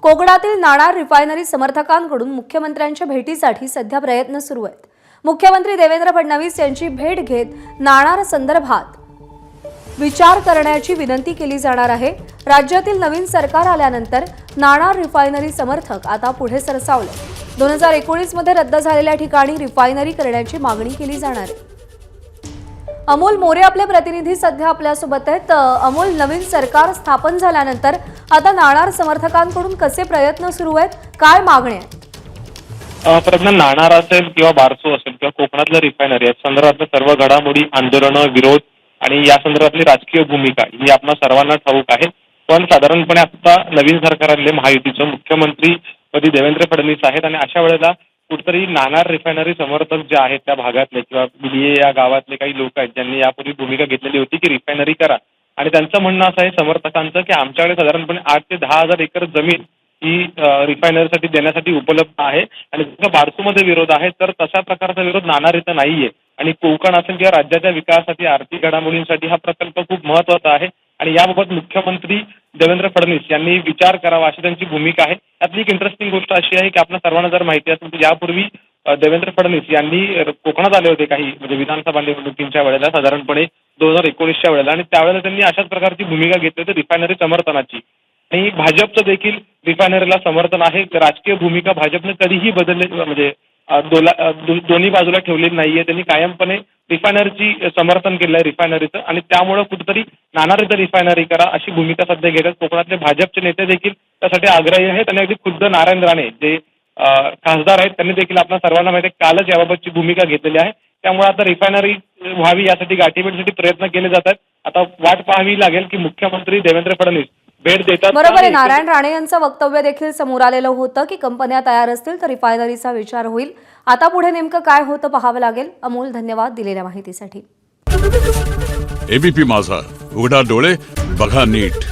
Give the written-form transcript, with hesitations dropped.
कोकणातील नाणार रिफायनरी समर्थकांकडून मुख्यमंत्र्यांच्या भेटीसाठी सध्या प्रयत्न सुरू आहेत। मुख्यमंत्री देवेंद्र फडणवीस यांची भेट घेत नाणार संदर्भात विचार करण्याची विनंती केली जाणार आहे। राज्यातील नवीन सरकार आल्यानंतर नाणार रिफायनरी समर्थक आता पुढे सरसावले। 2019 मध्ये रद्द झालेल्या ठिकाणी रिफायनरी करण्याची मागणी केली जाणार आहे। अमोल मोरे आपले प्रतिनिधी सध्या आपल्यासोबत आहेत। अमोल, नवीन सरकार स्थापन झाल्यानंतर आता नाणार समर्थकांकडून कसे प्रयत्न सुरू आहेत, काय मागण्या आहेत? प्रज्ञा, नाणार असेल किंवा बारसू असेल किंवा कोकणातल्या रिफायनरी या संदर्भातल्या सर्व घडामोडी, आंदोलनं, विरोध आणि या संदर्भातली राजकीय भूमिका ही आपल्या सर्वांना ठाऊक आहे। पण साधारणपणे आता नवीन सरकारले महायुतीचे मुख्यमंत्री पदी देवेंद्र फडणवीस आहेत आणि अशा वेळेला कुठेतरी नाणार रिफायनरी समर्थक जे आहेत त्या भागातले किंवा बिलिये या गावातले काही लोक आहेत ज्यांनी यापूर्वी भूमिका घेतलेली होती की रिफायनरी करा, आणि त्यांचं म्हणणं असं आहे समर्थकांचं की आमच्याकडे साधारणपणे 8 ते 10,000 एकर जमीन ही रिफायनरीसाठी देण्यासाठी उपलब्ध आहे आणि जर बारसूमध्ये विरोध आहे तर तशा प्रकारचा विरोध नाणार इथं नाहीये आणि कोकण असेल किंवा राज्याच्या विकासासाठी, आर्थिक घडामोडींसाठी हा प्रकल्प खूप महत्त्वाचा आहे आणि याबाबत मुख्यमंत्री देवेंद्र फडणवीस यांनी विचार करावा अशी त्यांची भूमिका आहे। त्यातली एक इंटरेस्टिंग गोष्ट अशी आहे की आपल्या सर्वांना जर माहिती असेल तर यापूर्वी देवेंद्र फडणवीस यांनी कोकणात आले होते काही म्हणजे विधानसभा निवडणुकींच्या वेळेला, साधारणपणे 2019च्या वेळेला, आणि त्यावेळेला त्यांनी अशाच प्रकारची भूमिका घेतली होती रिफायनरी समर्थनाची। आणि भाजपचं देखील रिफायनरीला समर्थन आहे। राजकीय भूमिका भाजपने कधीही बदलली म्हणजे दोन्ही बाजूला ठेवलेली नाहीये। त्यांनी कायमपणे रिफायनरीची समर्थन केलं आहे रिफायनरीचं, आणि त्यामुळे कुठेतरी नाणार इथं रिफायनरी करा अशी भूमिका सध्या घेतात। कोकणातले भाजपचे नेते देखील त्यासाठी आग्रही आहेत आणि अगदी खुद्द नारायण राणे जे खासदार आहेत त्यांनी देखील आपल्या सर्वांना माहिती आहे कालच याबाबतची भूमिका घेतलेली आहे। त्यामुळे आता रिफायनरी व्हावी यासाठी गाठीभेटीसाठी प्रयत्न केले जात आहेत। आता वाट पाहावी लागेल की मुख्यमंत्री देवेंद्र फडणवीस भेट देतात। बरोबर आहे, नारायण राणे यांचं वक्तव्य देखील समोर आलेलं होतं की कंपन्या तयार असतील तर रिफायनरीचा विचार होईल। आता पुढे नेमकं काय होतं पाहावं लागेल। अमोल, धन्यवाद दिलेल्या माहितीसाठी। एबीपी माझा, उघडा डोळे बघा नीट।